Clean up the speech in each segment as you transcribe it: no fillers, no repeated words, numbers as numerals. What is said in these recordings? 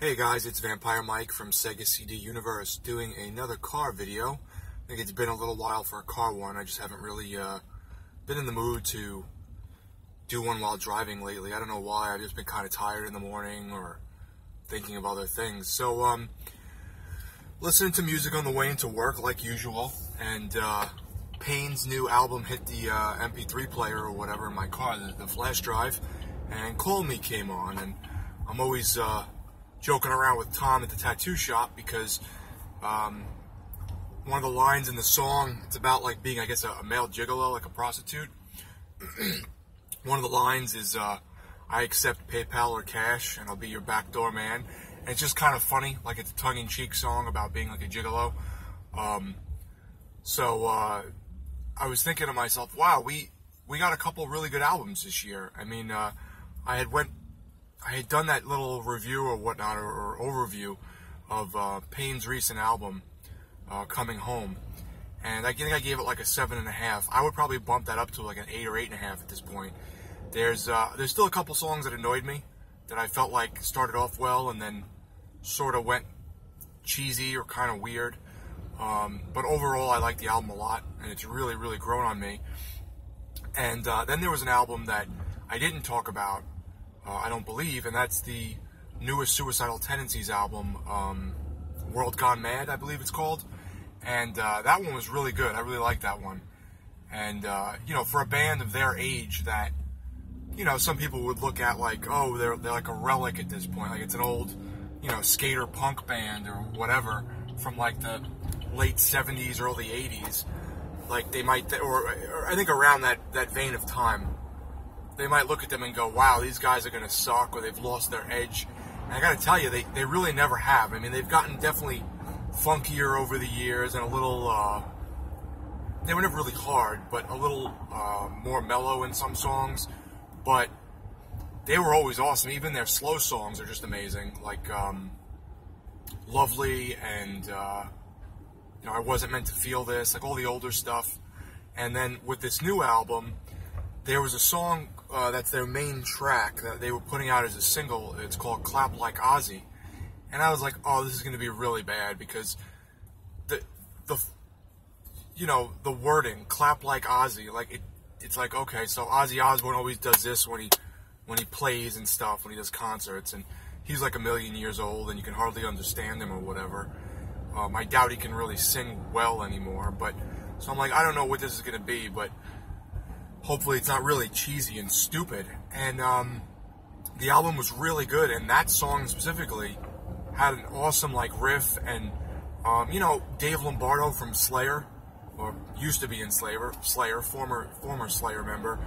Hey guys, it's Vampire Mike from Sega CD Universe doing another car video. I think it's been a little while for a car one. I just haven't really been in the mood to do one while driving lately. I don't know why. I've just been kind of tired in the morning or thinking of other things. So, listening to music on the way into work like usual, and Payne's new album hit the MP3 player or whatever in my car, the flash drive, and Call Me came on, and I'm always joking around with Tom at the tattoo shop because one of the lines in the song, it's about like being, I guess, a male gigolo, like a prostitute. One of the lines is, I accept PayPal or cash and I'll be your backdoor man. And it's just kind of funny, like it's a tongue-in-cheek song about being like a gigolo. So I was thinking to myself, wow, we got a couple really good albums this year. I mean, I had done that little review or whatnot, or overview of Payne's recent album, Coming Home, and I think I gave it like a 7.5. I would probably bump that up to like an 8 or 8.5 at this point. There's still a couple songs that annoyed me, that I felt like started off well and then sort of went cheesy or kind of weird. But overall, I like the album a lot, and it's really, really grown on me. And then there was an album that I didn't talk about, I don't believe, and that's the newest Suicidal Tendencies album, World Gone Mad, I believe it's called. And that one was really good. I really liked that one. And, you know, for a band of their age that, you know, some people would look at like, oh, they're like a relic at this point. Like it's an old, you know, skater punk band or whatever from like the late 70s, early 80s. Like they might, or I think around that vein of time, they might look at them and go, wow, these guys are going to suck, or they've lost their edge. And I got to tell you, they really never have. I mean, they've gotten definitely funkier over the years and a little, they were never really hard, but a little more mellow in some songs. But they were always awesome. Even their slow songs are just amazing, like Lovely and, you know, I Wasn't Meant to Feel This, like all the older stuff. And then with this new album, there was a song that's their main track that they were putting out as a single. It's called Clap Like Ozzy. And I was like, oh, this is going to be really bad, because the you know, the wording, Clap Like Ozzy, like it's like, okay, so Ozzy Osbourne always does this when he plays and stuff, when he does concerts, and he's like 1,000,000 years old and you can hardly understand him or whatever. I doubt he can really sing well anymore, but so I'm like, I don't know what this is going to be, but hopefully it's not really cheesy and stupid. And the album was really good, and that song specifically had an awesome like riff. And you know, Dave Lombardo from Slayer, or used to be in Slayer, former Slayer member,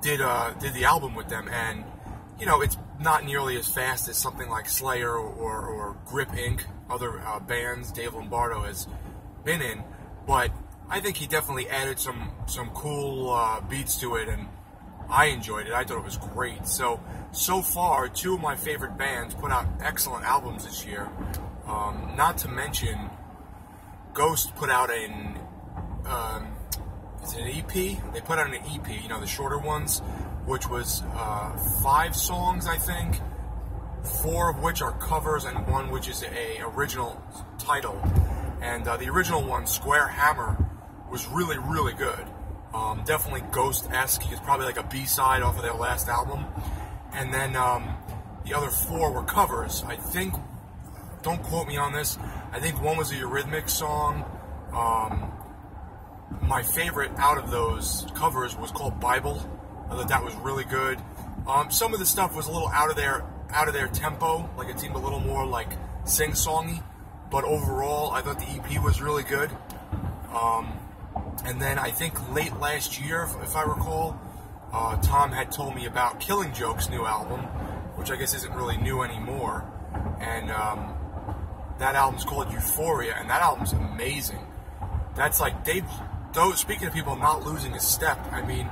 did the album with them. And you know, it's not nearly as fast as something like Slayer or Grip Inc., other bands Dave Lombardo has been in, but I think he definitely added some cool beats to it, and I enjoyed it. I thought it was great. So far, two of my favorite bands put out excellent albums this year. Not to mention, Ghost put out an is it an EP? They put out an EP, you know, the shorter ones, which was 5 songs, I think, 4 of which are covers and 1 which is a original title. And the original one, Square Hammer, was really, really good. Definitely Ghost-esque. It's probably like a B-side off of their last album. And then the other 4 were covers. I think, don't quote me on this, I think one was a Eurythmics song. My favorite out of those covers was called Bible. I thought that was really good. Some of the stuff was a little out of their tempo, like it seemed a little more like sing-songy. But overall, I thought the EP was really good. And then I think late last year, if I recall, Tom had told me about Killing Joke's new album, which I guess isn't really new anymore. And that album's called Euphoria, and that album's amazing. That's like, speaking of people not losing a step, I mean,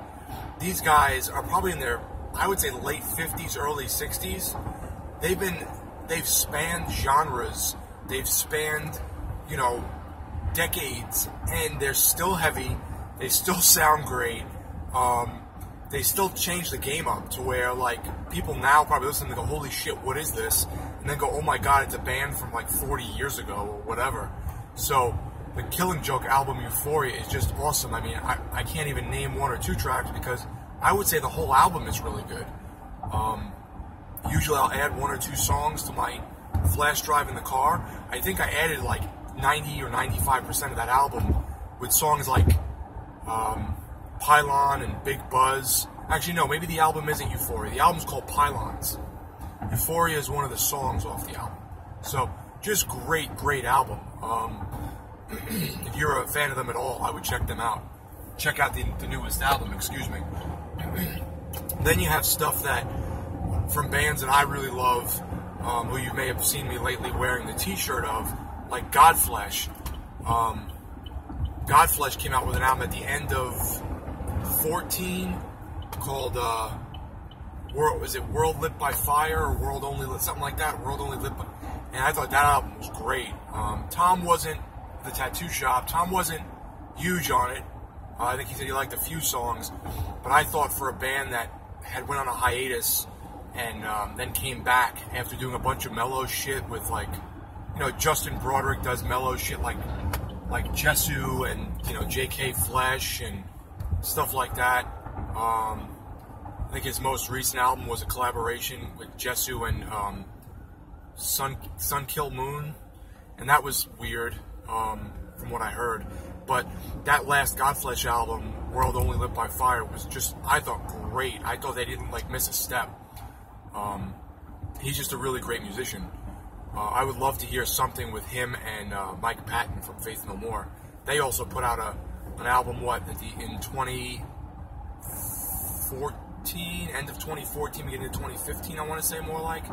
these guys are probably in their, I would say, late 50s, early 60s. They've spanned genres. They've spanned, you know, decades, and they're still heavy. They still sound great. they still changed the game up to where, like, people now probably listen and go, holy shit, what is this? And then go, oh my god, it's a band from like 40 years ago or whatever. So the Killing Joke album Euphoria is just awesome. I mean, I can't even name one or two tracks because I would say the whole album is really good. Usually I'll add one or two songs to my flash drive in the car. I think I added like 90 or 95% of that album with songs like Pylon and Big Buzz. Actually, no, maybe the album isn't Euphoria. The album's called Pylons. Euphoria is one of the songs off the album. So, just great album. If you're a fan of them at all, I would check them out. Check out the newest album, excuse me. Then you have stuff that, from bands that I really love, who you may have seen me lately wearing the t-shirt of, like Godflesh. Godflesh came out with an album at the end of 14 called World Lit by Fire or World Only Lit, something like that. World Only Lit by, and I thought that album was great. Tom wasn't, the Tattoo Shop, Tom wasn't huge on it. I think he said he liked a few songs, but I thought for a band that had went on a hiatus and then came back after doing a bunch of mellow shit with, like, you know, Justin Broderick does mellow shit like Jesu and, you know, J.K. Flesh and stuff like that. I think his most recent album was a collaboration with Jesu and Sun Kill Moon, and that was weird from what I heard. But that last Godflesh album, World Only Lit by Fire, was just, I thought, great. I thought they didn't, like, miss a step. He's just a really great musician. I would love to hear something with him and Mike Patton from Faith No More. They also put out an album, in 2014, end of 2014, beginning of 2015, I want to say more like.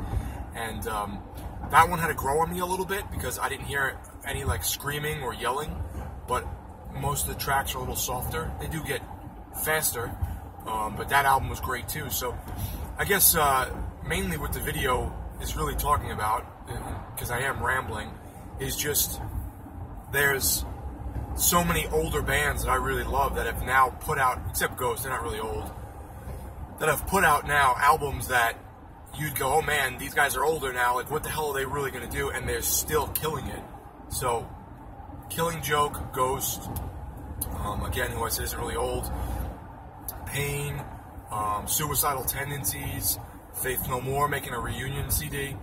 And that one had to grow on me a little bit because I didn't hear any, like, screaming or yelling, but most of the tracks are a little softer. They do get faster, but that album was great too. So I guess mainly what the video is really talking about, because I am rambling, is just there's so many older bands that I really love that have now put out, except Ghost, they're not really old, that have put out now albums that you'd go, oh man, these guys are older now, like what the hell are they really going to do? And they're still killing it. So Killing Joke, Ghost, again, who I said isn't really old, Pain, Suicidal Tendencies, Faith No More making a reunion CD.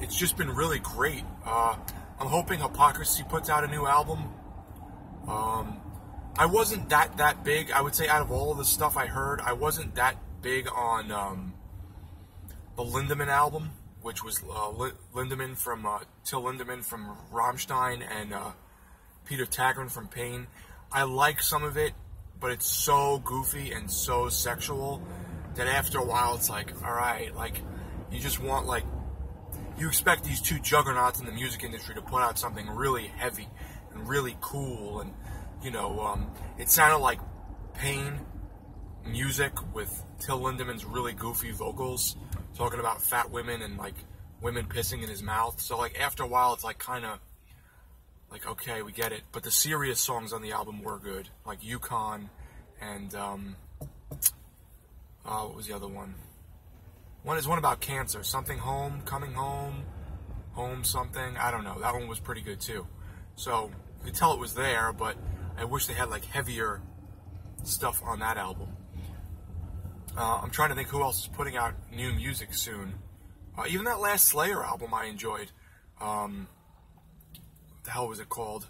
It's just been really great. I'm hoping Hypocrisy puts out a new album. I wasn't that big. I would say out of all of the stuff I heard, I wasn't that big on the Lindemann album, which was Lindemann from Till Lindemann from Rammstein and Peter Tägtgren from Pain. I like some of it, but it's so goofy and so sexual that after a while it's like, alright, like, you just want, like, you expect these two juggernauts in the music industry to put out something really heavy and really cool, and, you know, it sounded like Pain music with Till Lindemann's really goofy vocals, talking about fat women and, like, women pissing in his mouth. So, like, after a while, it's, like, kind of, like, okay, we get it. But the serious songs on the album were good, like Yukon and, what was the other one? One is one about cancer, something home, coming home, home something, I don't know. That one was pretty good, too. So, you could tell it was there, but I wish they had, like, heavier stuff on that album. I'm trying to think who else is putting out new music soon. Even that last Slayer album I enjoyed. What the hell was it called?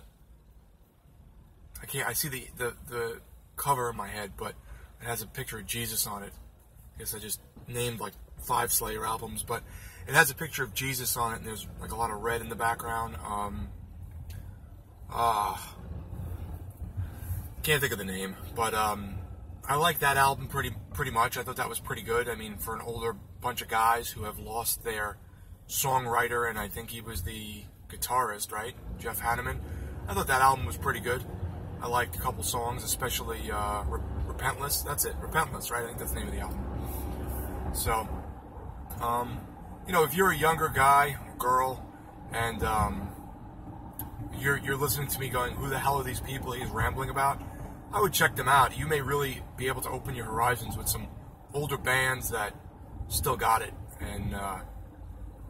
I see the cover in my head, but it has a picture of Jesus on it. I guess I just named like 5 Slayer albums, but it has a picture of Jesus on it, and there's like a lot of red in the background. Can't think of the name, but I like that album pretty much. I thought that was pretty good. I mean, for an older bunch of guys who have lost their songwriter, and I think he was the guitarist, right? Jeff Hanneman. I thought that album was pretty good. I liked a couple songs, especially Repentless. That's it, Repentless, right? I think that's the name of the album. So, you know, if you're a younger guy, girl, and you're listening to me going, who the hell are these people he's rambling about? I would check them out. You may really be able to open your horizons with some older bands that still got it. And I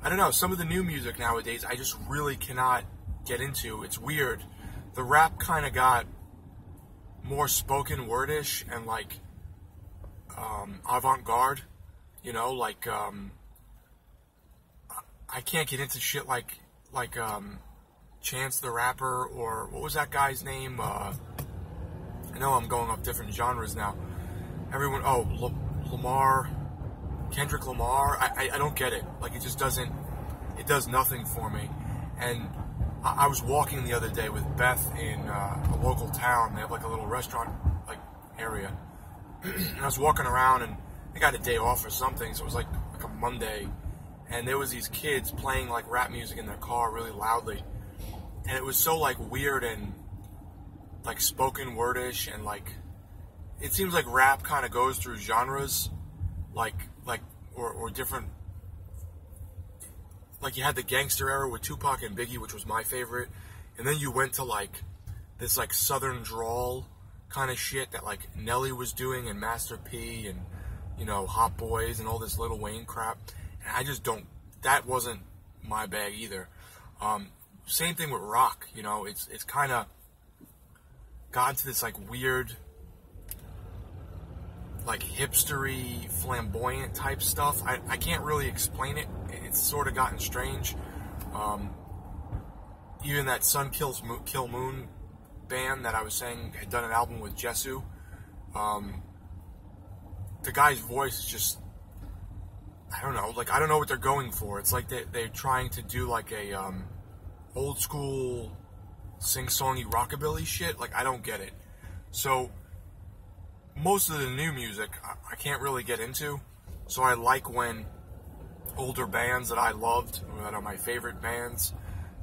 don't know, some of the new music nowadays I just really cannot get into. It's weird. The rap kind of got more spoken wordish and like avant-garde, you know, like I can't get into shit like Chance the Rapper, or what was that guy's name? I know I'm going off different genres now. Everyone, Lamar, Kendrick Lamar. I don't get it. Like, it just doesn't, it does nothing for me. And I was walking the other day with Beth in a local town. They have like a little restaurant like area. And I was walking around, and they got a day off or something, so it was like a Monday. And there was these kids playing like rap music in their car really loudly. And it was so like weird and like spoken wordish, and like it seems like rap kind of goes through genres, or different. Like, you had the gangster era with Tupac and Biggie, which was my favorite, and then you went to like this like southern drawl kind of shit that like Nelly was doing, and Master P, and you know, Hot Boys and all this Lil Wayne crap. And I just don't. That wasn't my bag either. Same thing with rock. You know, it's kind of gotten to this like weird, like hipstery, flamboyant type stuff. I can't really explain it. It's sort of gotten strange. Even that Sun Kill Moon band that I was saying had done an album with Jesu. The guy's voice is just, I don't know. Like, I don't know what they're going for. It's like they're trying to do like a old school sing-songy rockabilly shit. Like, I don't get it. So most of the new music I can't really get into. So I like when older bands that I loved, or that are my favorite bands,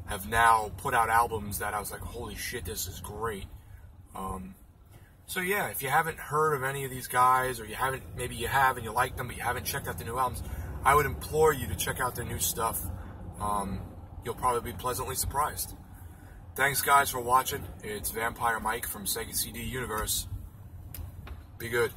have now put out albums that I was like, holy shit, this is great. So yeah, if you haven't heard of any of these guys, or you haven't, maybe you have and you like them, but you haven't checked out the new albums, I would implore you to check out their new stuff. You'll probably be pleasantly surprised. Thanks guys for watching. It's Vampire Mike from Sega CD Universe. Be good.